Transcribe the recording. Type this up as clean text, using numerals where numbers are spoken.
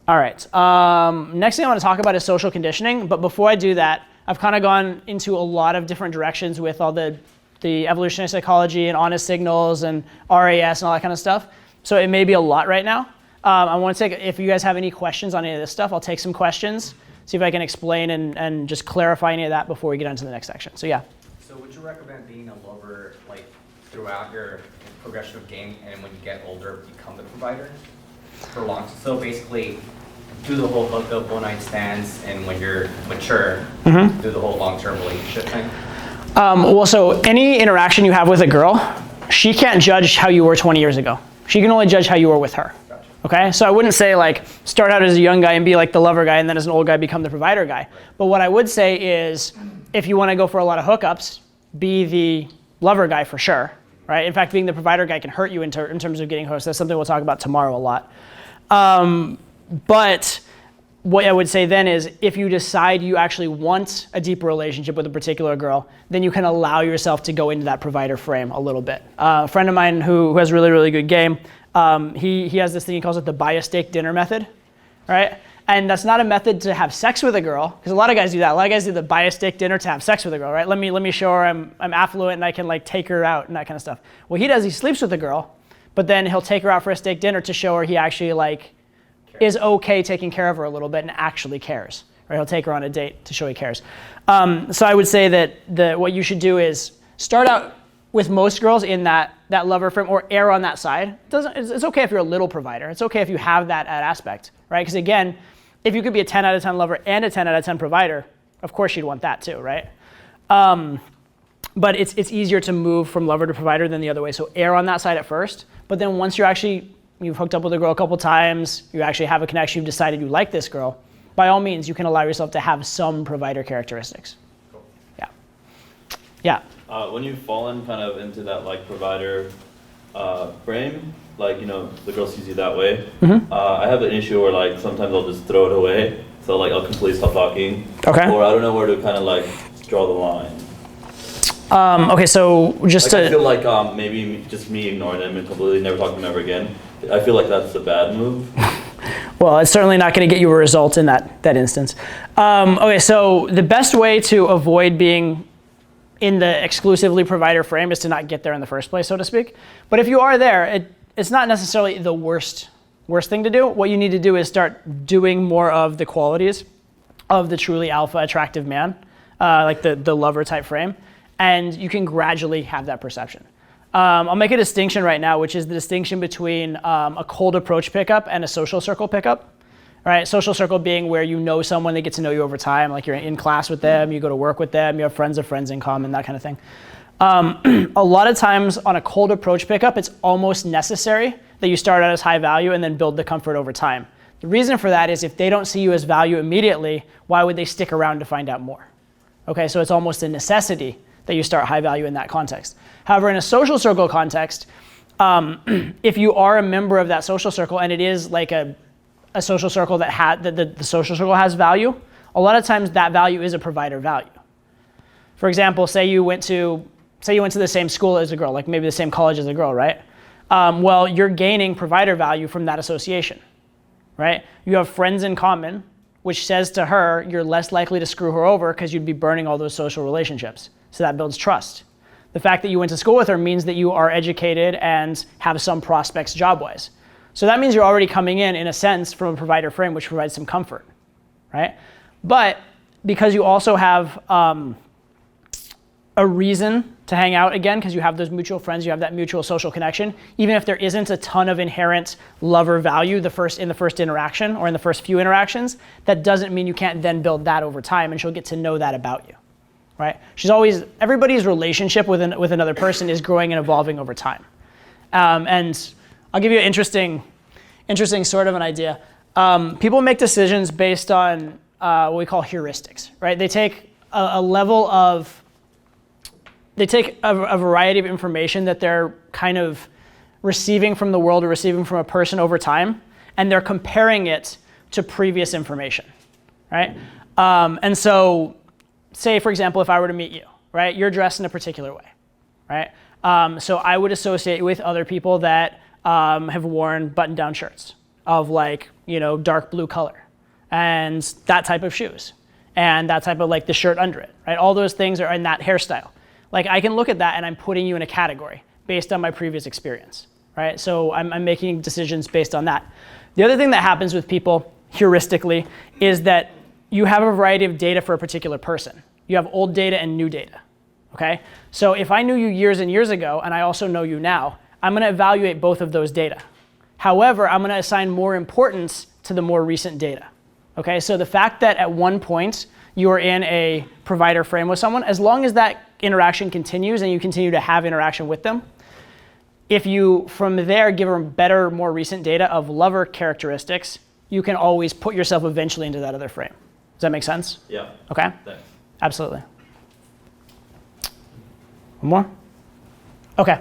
All right. Next thing I want to talk about is social conditioning. But before I do that, I've kind of gone into a lot of different directions with all the evolutionary psychology and honest signals and RAS and all that kind of stuff. So it may be a lot right now. I want to take, if you guys have any questions on any of this stuff, I'll take some questions, see if I can explain and just clarify any of that before we get on to the next section. So yeah. So would you recommend being a lover like throughout your progression of game, and when you get older, become the provider for long? So basically, do the whole hookup, one-night stands, and when you're mature, do the whole long-term relationship thing? Well, so any interaction you have with a girl, she can't judge how you were 20 years ago. She can only judge how you were with her. Gotcha. Okay? So I wouldn't say like start out as a young guy and be like the lover guy, and then as an old guy become the provider guy. Right. But what I would say is if you want to go for a lot of hookups, be the lover guy for sure. Right? In fact, being the provider guy can hurt you in terms of getting hooks. That's something we'll talk about tomorrow a lot. But what I would say then is if you decide you actually want a deeper relationship with a particular girl, then you can allow yourself to go into that provider frame a little bit. A friend of mine who has really, really good game, he has this thing, he calls it the buy a steak dinner method, right? And that's not a method to have sex with a girl, because a lot of guys do that. A lot of guys do the buy a steak dinner to have sex with a girl, right? Let me show her I'm affluent and I can like take her out and that kind of stuff. What he does, he sleeps with a girl, but then he'll take her out for a steak dinner to show her he actually like is okay taking care of her a little bit and actually cares. Right? He'll take her on a date to show he cares. So I would say that what you should do is start out with most girls in that lover frame or err on that side. It's okay if you're a little provider. It's okay if you have that aspect, right? Because again, if you could be a 10 out of 10 lover and a 10 out of 10 provider, of course you'd want that too, right? But it's easier to move from lover to provider than the other way. So err on that side at first, but then once you've hooked up with a girl a couple times, you actually have a connection, you've decided you like this girl, by all means, you can allow yourself to have some provider characteristics. Cool. Yeah. Yeah. When you've fallen kind of into that like provider frame, like, you know, the girl sees you that way, I have an issue where like sometimes I'll just throw it away. So like I'll completely stop talking. Okay. Or I don't know where to kind of like draw the line. Okay, so just I feel like maybe just me ignoring them and completely never talking to them ever again. I feel like that's a bad move. Well, it's certainly not going to get you a result in that instance. Okay, so the best way to avoid being in the exclusively provider frame is to not get there in the first place, so to speak. But if you are there, it's not necessarily the worst thing to do. What you need to do is start doing more of the qualities of the truly alpha attractive man, like the lover type frame, and you can gradually have that perception. I'll make a distinction right now, which is the distinction between a cold approach pickup and a social circle pickup. Right? Social circle being where you know someone, they get to know you over time, like you're in class with them, you go to work with them, you have friends of friends in common, that kind of thing. A lot of times on a cold approach pickup, it's almost necessary that you start out as high value and then build the comfort over time. The reason for that is if they don't see you as value immediately, why would they stick around to find out more? Okay, so it's almost a necessity that you start high value in that context. However, in a social circle context, if you are a member of that social circle and it is like a social circle that the social circle has value, a lot of times that value is a provider value. For example, say you went to the same school as a girl, like maybe the same college as a girl, right? Well, you're gaining provider value from that association, right? You have friends in common, which says to her, you're less likely to screw her over because you'd be burning all those social relationships. So that builds trust. The fact that you went to school with her means that you are educated and have some prospects job-wise. So that means you're already coming in a sense, from a provider frame, which provides some comfort, right? But because you also have a reason to hang out again, because you have those mutual friends, you have that mutual social connection, even if there isn't a ton of inherent lover value in the first interaction or in the first few interactions, that doesn't mean you can't then build that over time and she'll get to know that about you, right? Everybody's relationship with another person is growing and evolving over time. And I'll give you an interesting sort of an idea. People make decisions based on what we call heuristics, right? They take a variety of information that they're kind of receiving from the world or receiving from a person over time, and they're comparing it to previous information, right? And so, say for example, if I were to meet you, right? You're dressed in a particular way, right? So I would associate you with other people that have worn button-down shirts. of like, dark blue color and that type of shoes and that type of like the shirt under it, right? All those things are in that hairstyle. Like I can look at that and I'm putting you in a category based on my previous experience, right? So I'm making decisions based on that. The other thing that happens with people heuristically is that you have a variety of data for a particular person. You have old data and new data, okay? So if I knew you years and years ago and I also know you now, I'm gonna evaluate both of those data. However, I'm gonna assign more importance to the more recent data, okay? So the fact that at one point you are in a provider frame with someone, as long as that interaction continues and you continue to have interaction with them, if you from there give them better, more recent data of lover characteristics, you can always put yourself eventually into that other frame. Does that make sense? Yeah. Okay? Thanks. Absolutely. One more? Okay.